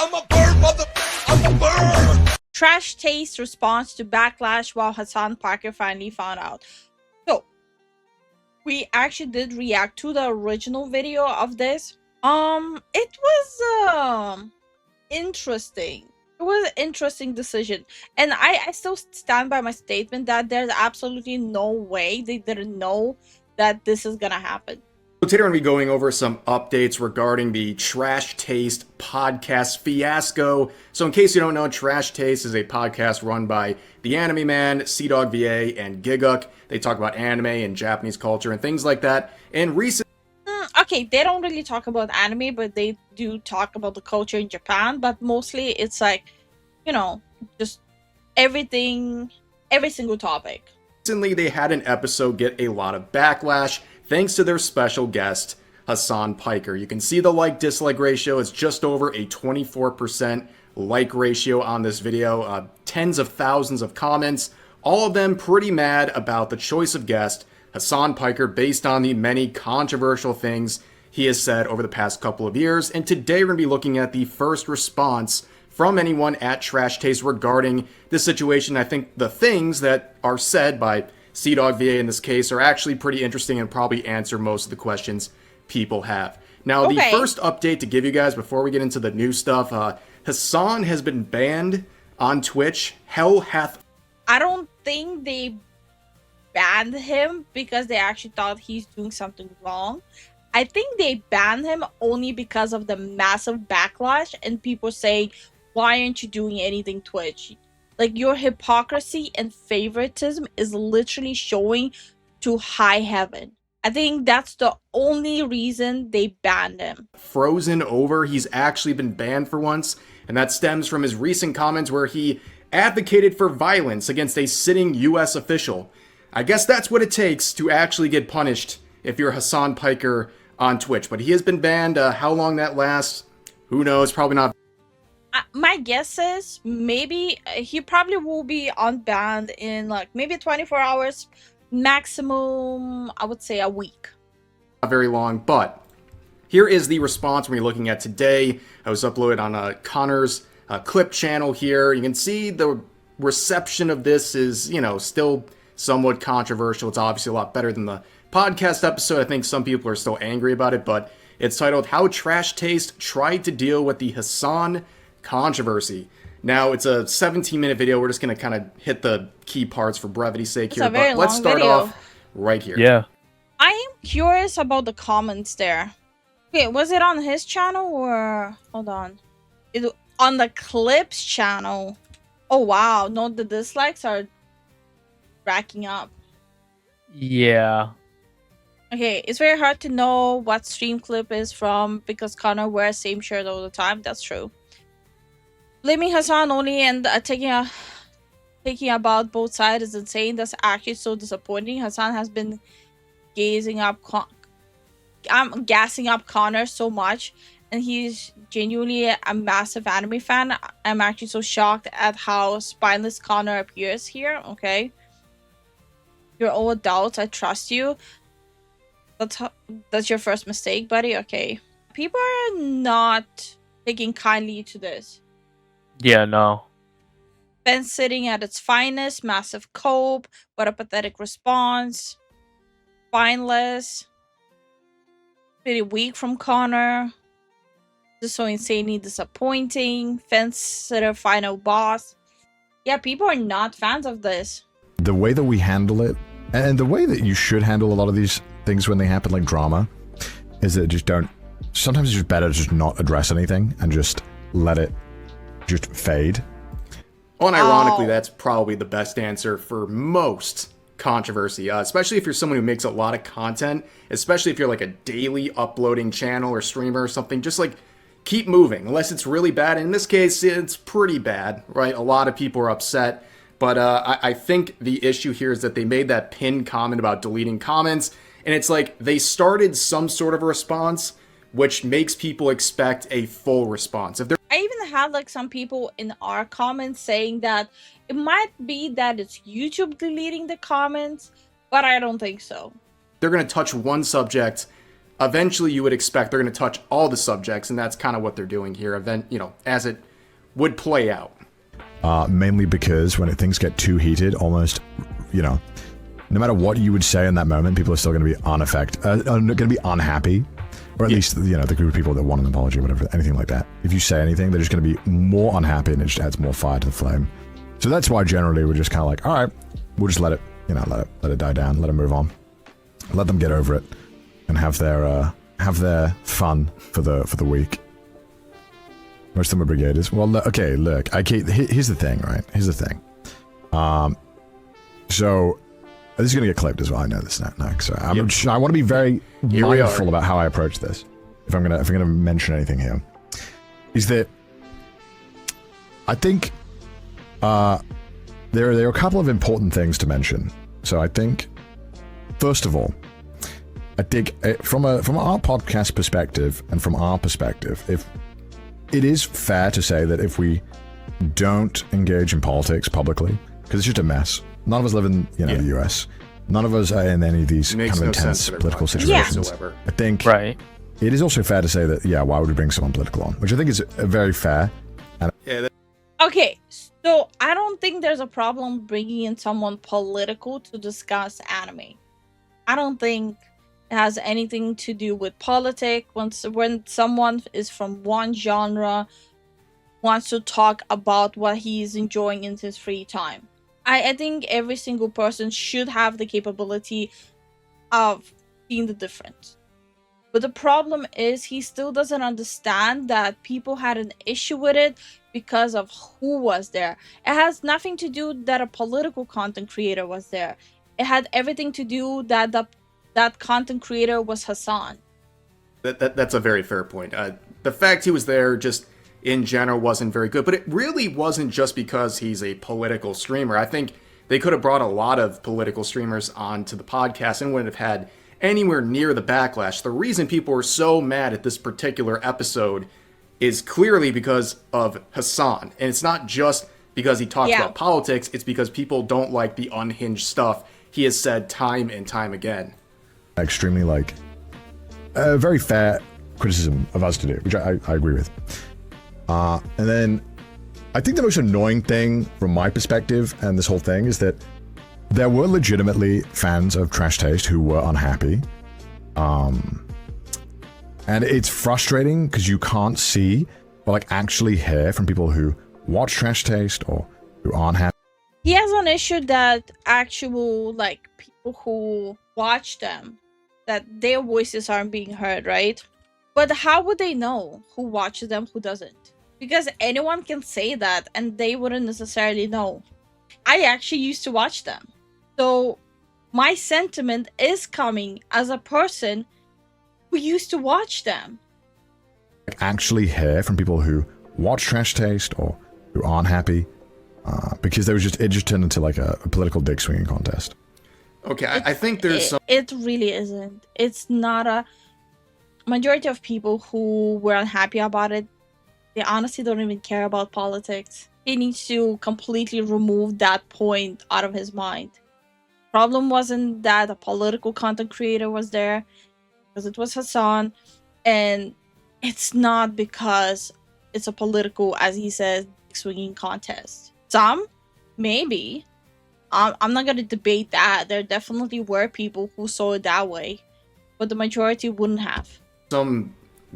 I'm a bird, mother. I'm a bird. Trash Taste response to backlash while Hasan Piker finally found out. So, we actually did react to the original video of this. It was interesting. It was an interesting decision, and I still stand by my statement that there's absolutely no way they didn't know that this is gonna happen. So today we're going to be going over some updates regarding the Trash Taste podcast fiasco. So in case you don't know, Trash Taste is a podcast run by the Anime Man, CDawgVA, and Giguk. They talk about anime and Japanese culture and things like that. And recently, okay, they don't really talk about anime, but they do talk about the culture in Japan. But mostly it's like, you know, just everything, every single topic. Recently they had an episode get a lot of backlash thanks to their special guest, Hasan Piker. You can see the like-dislike ratio is just over a 24% like ratio on this video. Tens of thousands of comments, all of them pretty mad about the choice of guest, Hasan Piker, based on the many controversial things he has said over the past couple of years. And today we're going to be looking at the first response from anyone at Trash Taste regarding this situation. I think the things that are said by CDawgVA in this case are actually pretty interesting and probably answer most of the questions people have. Now, the first update to give you guys before we get into the new stuff, Hasan has been banned on Twitch. Hell hath... I don't think they banned him because they actually thought he's doing something wrong. I think they banned him only because of the massive backlash and people saying, why aren't you doing anything Twitch? Like, your hypocrisy and favoritism is literally showing to high heaven. I think that's the only reason they banned him. Frozen over. He's actually been banned for once, and that stems from his recent comments where he advocated for violence against a sitting US official. I guess that's what it takes to actually get punished if you're Hasan Piker on Twitch. But he has been banned. How long that lasts, who knows? Probably not. My guess is maybe he probably will be unbanned in like maybe 24 hours, maximum, I would say a week. Not very long, but here is the response we're looking at today. I was uploaded on Connor's clip channel here. You can see the reception of this is, you know, still somewhat controversial. It's obviously a lot better than the podcast episode. I think some people are still angry about it, but it's titled How Trash Taste Tried to Deal with the Hasan Controversy. Now, it's a 17-minute video. We're just going to kind of hit the key parts for brevity's sake here, but let's start off right here. Yeah. I am curious about the comments there. Okay, was it on his channel or... Hold on. On the Clips channel. Oh, wow. No, the dislikes are racking up. Yeah. Okay, it's very hard to know what stream clip is from because Connor wears same shirt all the time. That's true. Blaming Hasan only and taking about both sides is insane. That's actually so disappointing. Hasan has been gassing up Connor so much, and he's genuinely a massive anime fan. I'm actually so shocked at how spineless Connor appears here. Okay, you're all adults. I trust you. That's your first mistake, buddy. Okay, people are not taking kindly to this. Yeah, no. Fence sitting at its finest, massive cope, what a pathetic response. Spineless. Pretty weak from Connor. Just so insanely disappointing. Fence sitter final boss. Yeah, people are not fans of this. The way that we handle it, and the way that you should handle a lot of these things when they happen, like drama, is that just don't... Sometimes it's just better to just not address anything and just let it just fade. Unironically, that's probably the best answer for most controversy, especially if you're someone who makes a lot of content, especially if you're like a daily uploading channel or streamer or something. Just like keep moving, unless it's really bad. In this case, it's pretty bad, right? A lot of people are upset, but I think the issue here is that they made that pinned comment about deleting comments, and it's like they started some sort of a response, which makes people expect a full response. If they're I even had like some people in our comments saying that it might be that it's YouTube deleting the comments, but I don't think so. They're going to touch one subject eventually you would expect they're going to touch all the subjects, and that's kind of what they're doing here, as it would play out. Mainly because when things get too heated, almost, no matter what you would say in that moment, people are still going to be going to be unhappy. Or at least, the group of people that want an apology or whatever, anything like that. If you say anything, they're just going to be more unhappy, and it just adds more fire to the flame. So that's why generally we're just kind of like, all right, we'll just let it die down, let it move on, let them get over it, and have their fun for the week. Most of them are brigaders. Well, okay, look, here's the thing, right? Here's the thing. So this is going to get clipped as well. I know this now. So I want to be very mindful about how I approach this. If I'm gonna mention anything here, is that I think there are a couple of important things to mention. So I think, first of all, I think from our podcast perspective and from our perspective, if it is fair to say that if we don't engage in politics publicly, because it's just a mess. None of us live in the US. None of us are in any of these kind of intense political situations. I think it is also fair to say that, why would we bring someone political on? Which I think is very fair. Okay, so I don't think there's a problem bringing in someone political to discuss anime. I don't think it has anything to do with politics. When someone is from one genre wants to talk about what he's enjoying in his free time. I think every single person should have the capability of seeing the difference. But the problem is he still doesn't understand that people had an issue with it because of who was there. It has nothing to do that a political content creator was there. It had everything to do that that content creator was Hasan. That's a very fair point. The fact he was there just in general wasn't very good, but it really wasn't just because he's a political streamer. I think they could have brought a lot of political streamers onto the podcast and wouldn't have had anywhere near the backlash. The reason people were so mad at this particular episode is clearly because of Hasan. And it's not just because he talks about politics, it's because people don't like the unhinged stuff he has said time and time again. Extremely, very fair criticism of us to do, which I agree with. And then I think the most annoying thing from my perspective and this whole thing is that there were legitimately fans of Trash Taste who were unhappy. And it's frustrating because you can't see or actually hear from people who watch Trash Taste or who aren't happy. He has an issue that actual people who watch them, that their voices aren't being heard, right? But how would they know who watches them, who doesn't? Because anyone can say that and they wouldn't necessarily know. I actually used to watch them. So my sentiment is coming as a person who used to watch them. Actually hear from people who watch Trash Taste or who aren't happy, because it just turned into a political dick swinging contest. Okay, I think there's some... It really isn't. It's not a... Majority of people who were unhappy about it, they honestly don't even care about politics. He needs to completely remove that point out of his mind. Problem wasn't that a political content creator was there, because it was Hasan, and it's not because it's a political, as he says, swinging contest. Some, maybe. I'm not going to debate that. There definitely were people who saw it that way, but the majority wouldn't have. Some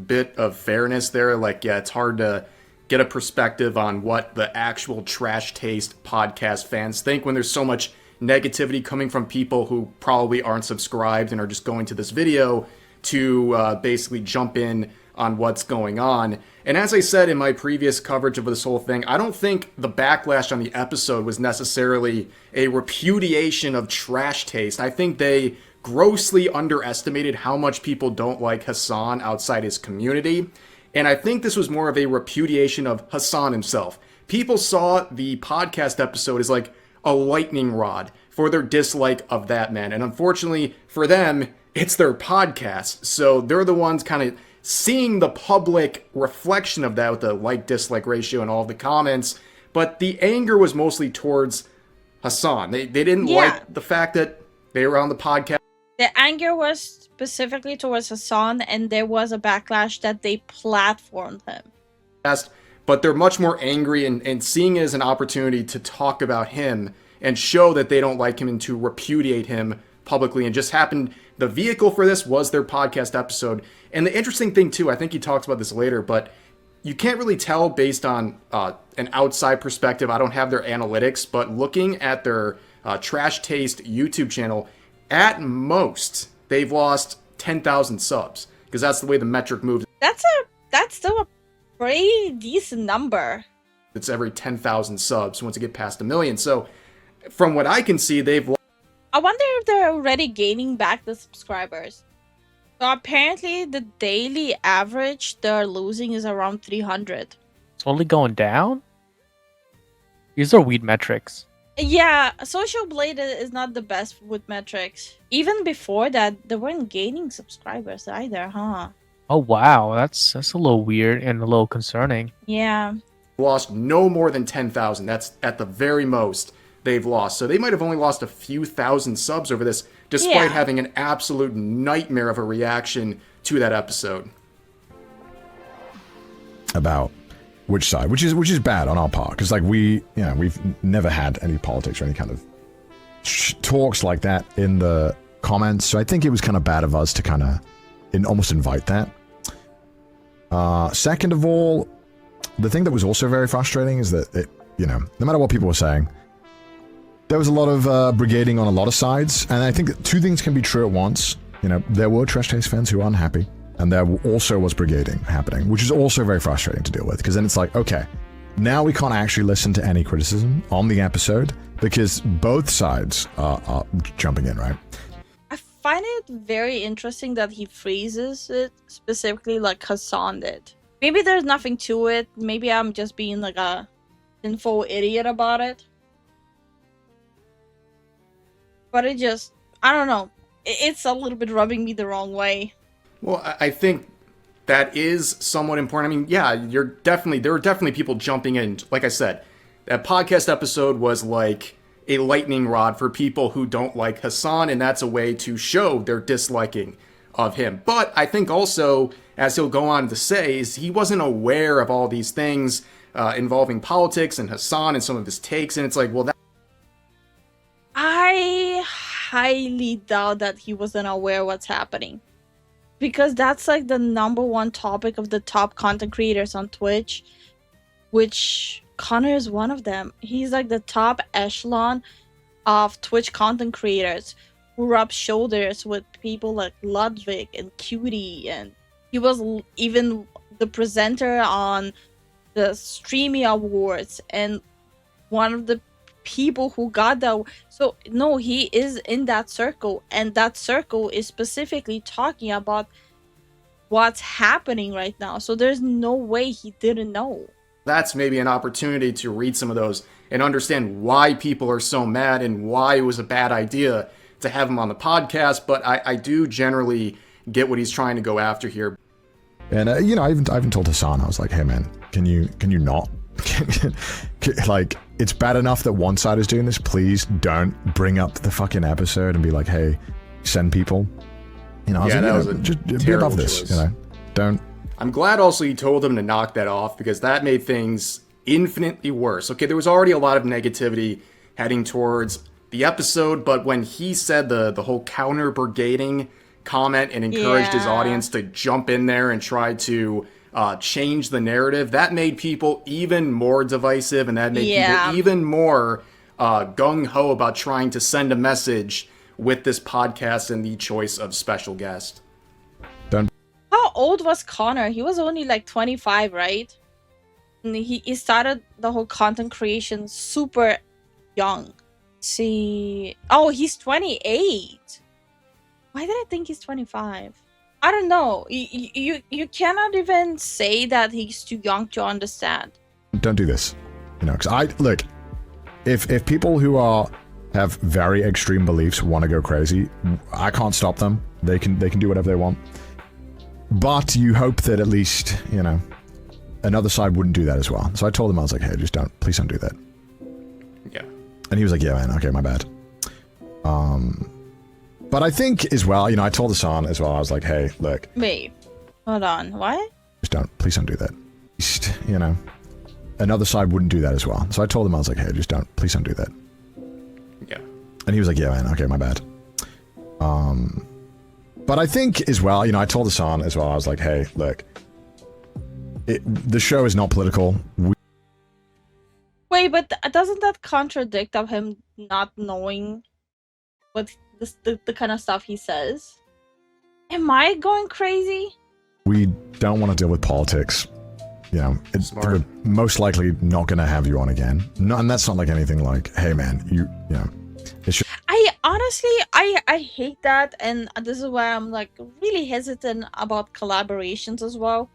bit of fairness there. It's hard to get a perspective on what the actual Trash Taste podcast fans think when there's so much negativity coming from people who probably aren't subscribed and are just going to this video to basically jump in on what's going on. And as I said in my previous coverage of this whole thing, I don't think the backlash on the episode was necessarily a repudiation of Trash Taste. I think they grossly underestimated how much people don't like Hasan outside his community. And I think this was more of a repudiation of Hasan himself. People saw the podcast episode as a lightning rod for their dislike of that man. And unfortunately for them, it's their podcast. So they're the ones kind of seeing the public reflection of that with the like-dislike ratio and all of the comments. But the anger was mostly towards Hasan. They didn't like the fact that they were on the podcast. The anger was specifically towards Hasan, and there was a backlash that they platformed him. But they're much more angry and seeing it as an opportunity to talk about him and show that they don't like him and to repudiate him publicly. And just happened, the vehicle for this was their podcast episode. And the interesting thing too, I think he talks about this later, but you can't really tell based on an outside perspective. I don't have their analytics, but looking at their Trash Taste YouTube channel, at most they've lost 10,000 subs because that's the way the metric moves. That's still a pretty decent number. It's every 10,000 subs once you get past 1 million. So from what I can see, they've lost. I wonder if they're already gaining back the subscribers. So apparently the daily average they're losing is around 300. It's only going down? These are weed metrics. Yeah, Social Blade is not the best with metrics. Even before that, they weren't gaining subscribers either, huh? Oh wow, that's a little weird and a little concerning. Yeah. Lost no more than 10,000. That's at the very most they've lost. So they might have only lost a few thousand subs over this, despite having an absolute nightmare of a reaction to that episode. About which side, which is bad on our part, because like we've never had any politics or any kind of talks like that in the comments. So I think it was kind of bad of us to kind of almost invite that. Second of all, the thing that was also very frustrating is that it, no matter what people were saying, there was a lot of brigading on a lot of sides, and I think that two things can be true at once. There were Trash Taste fans who were unhappy, and there also was brigading happening, which is also very frustrating to deal with, because then it's like, okay, now we can't actually listen to any criticism on the episode because both sides are jumping in, right? I find it very interesting that he phrases it specifically like Hasan did. Maybe there's nothing to it. Maybe I'm just being like a sinful idiot about it. But it just, I don't know. It's a little bit rubbing me the wrong way. Well, I think that is somewhat important. I mean, yeah, there are definitely people jumping in. Like I said, that podcast episode was like a lightning rod for people who don't like Hasan, and that's a way to show their disliking of him. But I think also, as he'll go on to say, is he wasn't aware of all these things involving politics and Hasan and some of his takes, and it's like, well, I highly doubt that he wasn't aware what's happening. Because that's like the #1 topic of the top content creators on Twitch, which Connor is one of them. He's like the top echelon of Twitch content creators who rub shoulders with people like Ludwig and Cutie, and he was even the presenter on the Streamy Awards and one of the people who got that. So no, he is in that circle, and that circle is specifically talking about what's happening right now. So there's no way he didn't know. That's maybe an opportunity to read some of those and understand why people are so mad and why it was a bad idea to have him on the podcast. But I do generally get what he's trying to go after here. And I even told Hasan, I was like, hey man, can you not? Like, it's bad enough that one side is doing this. Please don't bring up the fucking episode and be like, hey, send people. Just be above this. Don't. I'm glad also you told him to knock that off, because that made things infinitely worse. Okay, there was already a lot of negativity heading towards the episode, but when he said the whole counter brigading comment and encouraged his audience to jump in there and try to change the narrative, that made people even more divisive, and that made people even more gung-ho about trying to send a message with this podcast and the choice of special guest. Done. How old was Connor? He was only like 25, right? And he started the whole content creation super young. See, oh, he's 28. Why did I think he's 25? I don't know. You cannot even say that he's too young to understand. Don't do this. Because look, if people who have very extreme beliefs want to go crazy, I can't stop them. They can do whatever they want. But you hope that at least, another side wouldn't do that as well. So I told him, I was like, hey, please don't do that. Yeah. And he was like, yeah, man, okay, my bad. But But I think as well, I told Hasan as well, I was like, hey, look. Wait, hold on, what? Please don't do that. Just, another side wouldn't do that as well. So I told him, I was like, hey, please don't do that. Yeah. And he was like, yeah, man, okay, my bad. But I think as well, I told Hasan as well, I was like, hey, look, the show is not political. Wait, but doesn't that contradict of him not knowing what the kind of stuff he says? Am I going crazy? We don't want to deal with politics. We're most likely not going to have you on again. No, and that's not like anything like, hey, man, it's just... I honestly, I hate that, and this is why I'm like really hesitant about collaborations as well,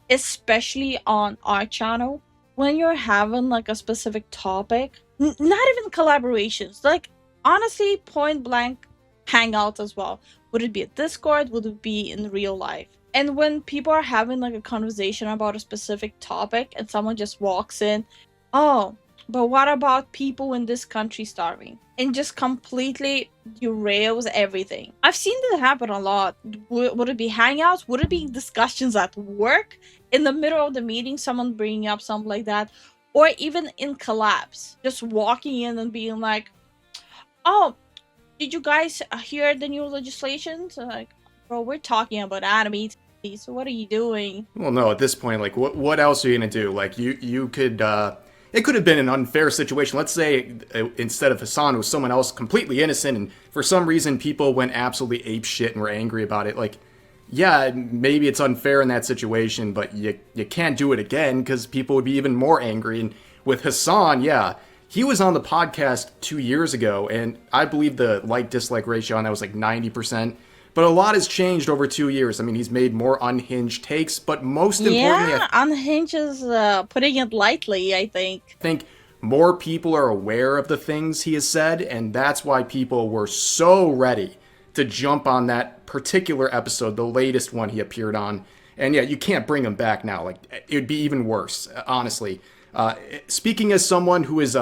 especially on our channel. When you're having like a specific topic, not even collaborations, like honestly, point blank hangout as well. Would it be a Discord? Would it be in real life? And when people are having like a conversation about a specific topic and someone just walks in, oh, but what about people in this country starving? And just completely derails everything. I've seen that happen a lot. Would it be hangouts? Would it be discussions at work? In the middle of the meeting, someone bringing up something like that? Or even in collabs, just walking in and being like, oh, did you guys hear the new legislation? So like, bro, we're talking about anime, so what are you doing? Well, no, at this point, like, what else are you gonna do? Like, you could, it could have been an unfair situation. Let's say instead of Hasan, it was someone else completely innocent, and for some reason people went absolutely ape shit and were angry about it. Like, yeah, maybe it's unfair in that situation, but you can't do it again because people would be even more angry. And with Hasan, yeah, he was on the podcast 2 years ago, and I believe the like-dislike ratio on that was like 90%. But a lot has changed over 2 years. I mean, he's made more unhinged takes, but most importantly... Yeah, unhinged is putting it lightly, I think. I think more people are aware of the things he has said, and that's why people were so ready to jump on that particular episode, the latest one he appeared on. And yeah, you can't bring him back now. Like, it would be even worse, honestly. Speaking as someone who is...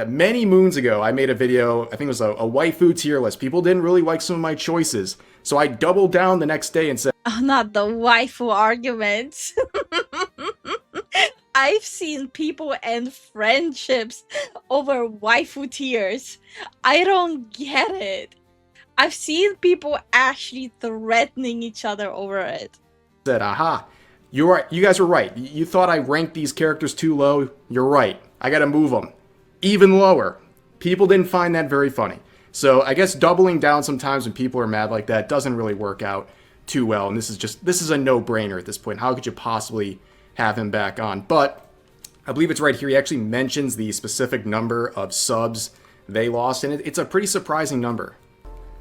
many moons ago, I made a video, I think it was a waifu tier list. People didn't really like some of my choices. So I doubled down the next day and said... Oh, not the waifu arguments. I've seen people end friendships over waifu tiers. I don't get it. I've seen people actually threatening each other over it. Said, aha, you guys were right. You thought I ranked these characters too low. You're right. I gotta move them even lower. People didn't find that very funny. So I guess doubling down sometimes when people are mad like that doesn't really work out too well. And this is a no-brainer at this point. How could you possibly have him back on? But I believe it's right here. He actually mentions the specific number of subs they lost, and it's a pretty surprising number.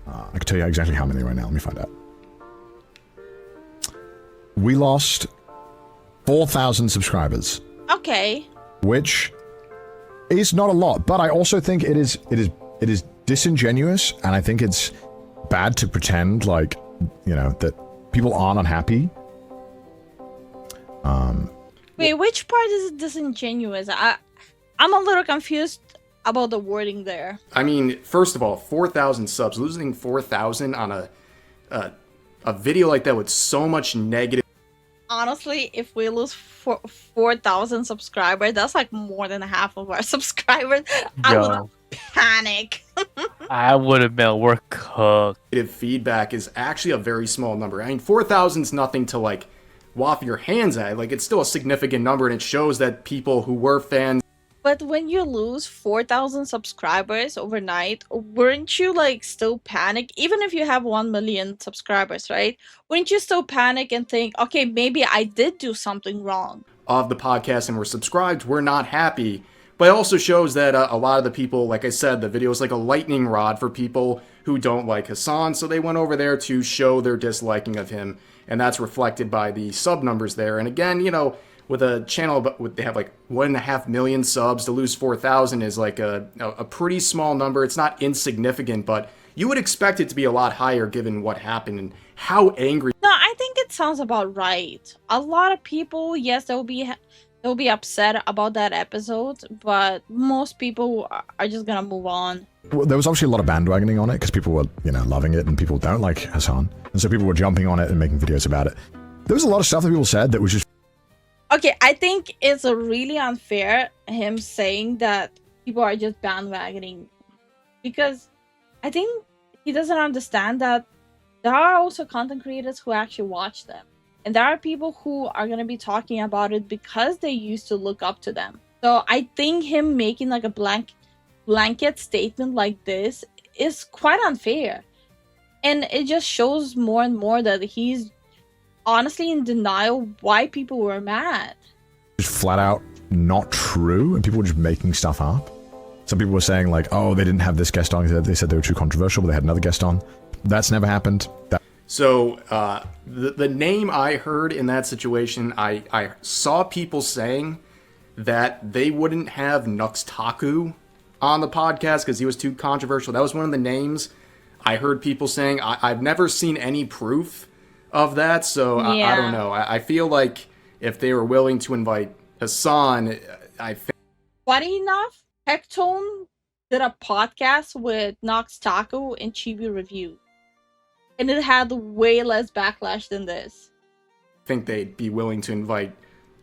I can tell you exactly how many right now. Let me find out. We lost 4,000 subscribers. Okay. Which is not a lot, but I also think it is disingenuous, and I think it's bad to pretend like, that people aren't unhappy. Wait, which part is disingenuous? I'm a little confused about the wording there. I mean, first of all, 4,000 subs. Losing 4,000 on a video like that with so much negative... Honestly, if we lose 4,000 subscribers, that's like more than half of our subscribers. I would panic. I would have been, we're cooked. Feedback is actually a very small number. I mean, 4,000 is nothing to like waft your hands at. Like, it's still a significant number, and it shows that people who were fans... But when you lose 4,000 subscribers overnight, weren't you like still panic? Even if you have 1 million subscribers, right? Wouldn't you still panic and think, okay, maybe I did do something wrong? Of the podcast and were subscribed, we're not happy. But it also shows that a lot of the people, like I said, the video is like a lightning rod for people who don't like Hasan. So they went over there to show their disliking of him. And that's reflected by the sub numbers there. And again, with a channel, they have like 1.5 million subs, to lose 4,000 is like a pretty small number. It's not insignificant, but you would expect it to be a lot higher given what happened and how angry... No, I think it sounds about right. A lot of people, yes, there will be they'll be upset about that episode, but most people are just gonna move on. Well, there was obviously a lot of bandwagoning on it because people were, loving it, and people don't like Hasan, and so people were jumping on it and making videos about it. There was a lot of stuff that people said that was just Okay, I think it's really unfair him saying that people are just bandwagoning, because I think he doesn't understand that there are also content creators who actually watch them. And there are people who are going to be talking about it because they used to look up to them. So I think him making like a blanket statement like this is quite unfair. And it just shows more and more that he's honestly in denial why people were mad. flat out not true, and people were just making stuff up. Some people were saying like, oh, they didn't have this guest on. They said they were too controversial, but they had another guest on. That's never happened. So the name I heard in that situation, I saw people saying that they wouldn't have Nux Taku on the podcast because he was too controversial. That was one of the names I heard people saying. I've never seen any proof of that, so I don't know. I feel like if they were willing to invite Hasan, I think... Funny enough, Hectone did a podcast with Nox Taco and Chibi Review, and it had way less backlash than this. I think they'd be willing to invite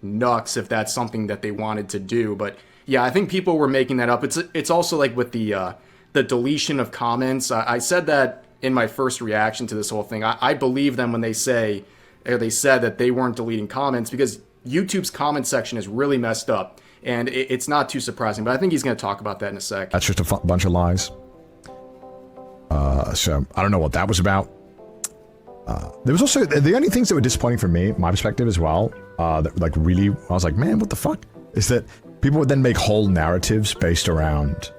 Nux if that's something that they wanted to do, but yeah, I think people were making that up. It's also like with the deletion of comments. I said that in my first reaction to this whole thing. I believe them when they said that they weren't deleting comments, because YouTube's comment section is really messed up, and it's not too surprising, but I think he's going to talk about that in a sec. That's just a bunch of lies. So I don't know what that was about. There was also the only things that were disappointing for me, my perspective as well, that like really, I was like, man, what the fuck? Is that people would then make whole narratives based around,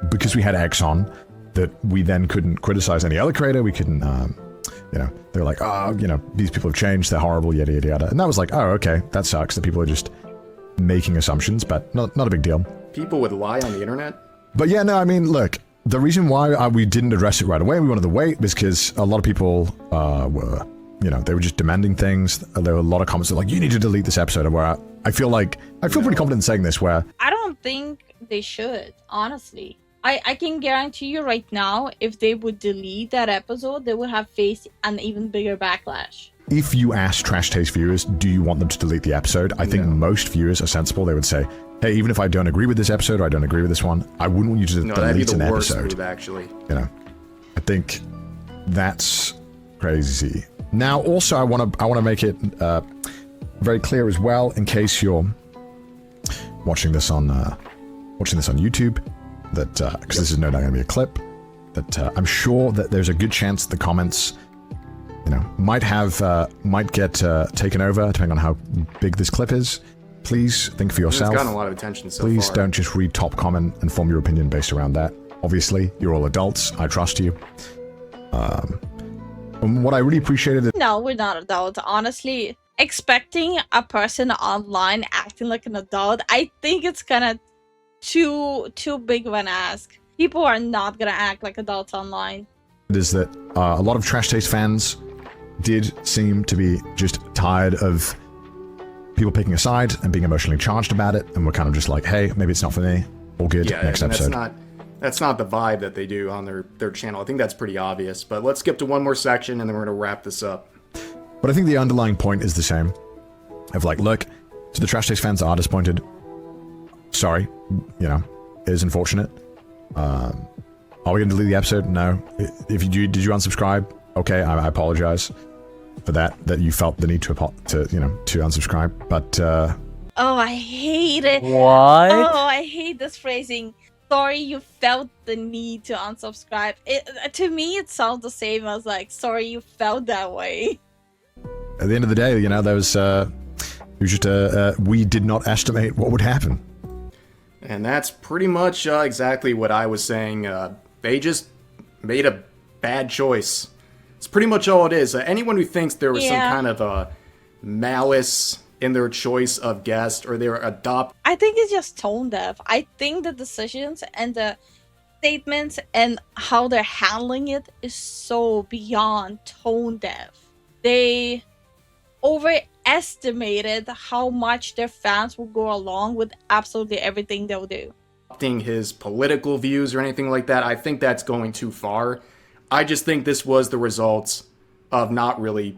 because we had X on, that we then couldn't criticize any other creator. We couldn't, they're like, oh, these people have changed, they're horrible, yada, yada, yada. And that was like, oh, okay, that sucks that people are just making assumptions, but not a big deal. People would lie on the internet? But yeah, no, I mean, look, the reason why we didn't address it right away, we wanted to wait, was because a lot of people were, they were just demanding things. There were a lot of comments that were like, you need to delete this episode, where I feel pretty confident in saying this, where... I don't think they should, honestly. I can guarantee you right now, if they would delete that episode, they would have faced an even bigger backlash. If you ask Trash Taste viewers, do you want them to delete the episode? I think most viewers are sensible. They would say, hey, even if I don't agree with this episode, or I don't agree with this one, I wouldn't want you to delete an episode. Move, actually. I think that's crazy. Now, also, I want to make it very clear as well, in case you're watching this on YouTube, that because this is no doubt going to be a clip, that I'm sure that there's a good chance the comments, might get taken over depending on how big this clip is. Please think for yourself. It's gotten a lot of attention so Please far. don't just read top comment and form your opinion based around that. Obviously, you're all adults. I trust you. And what I really appreciated is... No, we're not adults. Honestly, expecting a person online acting like an adult, I think it's kind of too big of an ask. People are not gonna act like adults online. Is that a lot of Trash Taste fans did seem to be just tired of people picking a side and being emotionally charged about it, and we're kind of just like, hey, maybe it's not for me. All good. Yeah, next episode. That's not the vibe that they do on their channel. I think that's pretty obvious. But let's skip to one more section, and then we're going to wrap this up. But I think the underlying point is the same. Of like, look, so the Trash Taste fans are disappointed. Sorry, it is unfortunate. Are we going to delete the episode? No. If you did you unsubscribe? Okay, I apologize for that you felt the need to unsubscribe. But oh, I hate it. What? Oh, I hate this phrasing. Sorry, you felt the need to unsubscribe. To me, it sounds the same as like, sorry, you felt that way. At the end of the day, there was it was just we did not estimate what would happen. And that's pretty much exactly what I was saying. They just made a bad choice. It's pretty much all it is. Anyone who thinks there was some kind of malice in their choice of guest, or they were I think it's just tone deaf. I think the decisions and the statements and how they're handling it is so beyond tone deaf. They underestimated how much their fans will go along with absolutely everything they'll do. His political views or anything like that. I think that's going too far. I just think this was the results of not really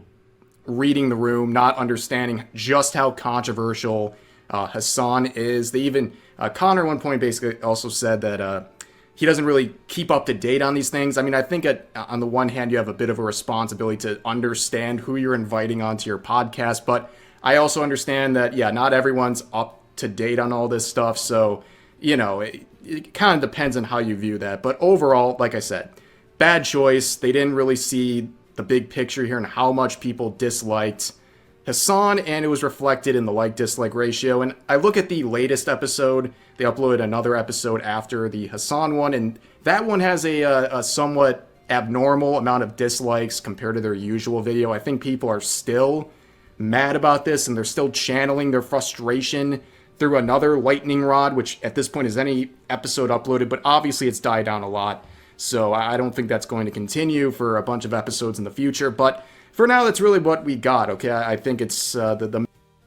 reading the room, not understanding just how controversial Hasan is. They even Connor at one point basically also said that he doesn't really keep up to date on these things. I mean, I think on the one hand, you have a bit of a responsibility to understand who you're inviting onto your podcast, but I also understand that, yeah, not everyone's up to date on all this stuff. So, you know, it kind of depends on how you view that. But overall, like I said, bad choice. They didn't really see the big picture here and how much people disliked Hasan, and it was reflected in the like-dislike ratio. And I look at the latest episode. They uploaded another episode after the Hasan one, and that one has a somewhat abnormal amount of dislikes compared to their usual video. I think people are still mad about this, and they're still channeling their frustration through another lightning rod, which at this point is any episode uploaded, but obviously it's died down a lot. So I don't think that's going to continue for a bunch of episodes in the future. But for now, that's really what we got, okay? I think it's the...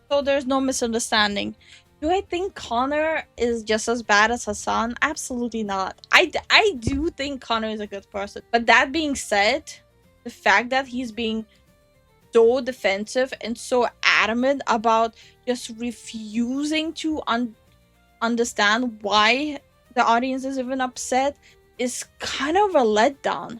So there's no misunderstanding. Do I think Connor is just as bad as Hasan? Absolutely not. I do think Connor is a good person. But that being said, the fact that he's being so defensive and so adamant about just refusing to understand why the audience is even upset is kind of a letdown.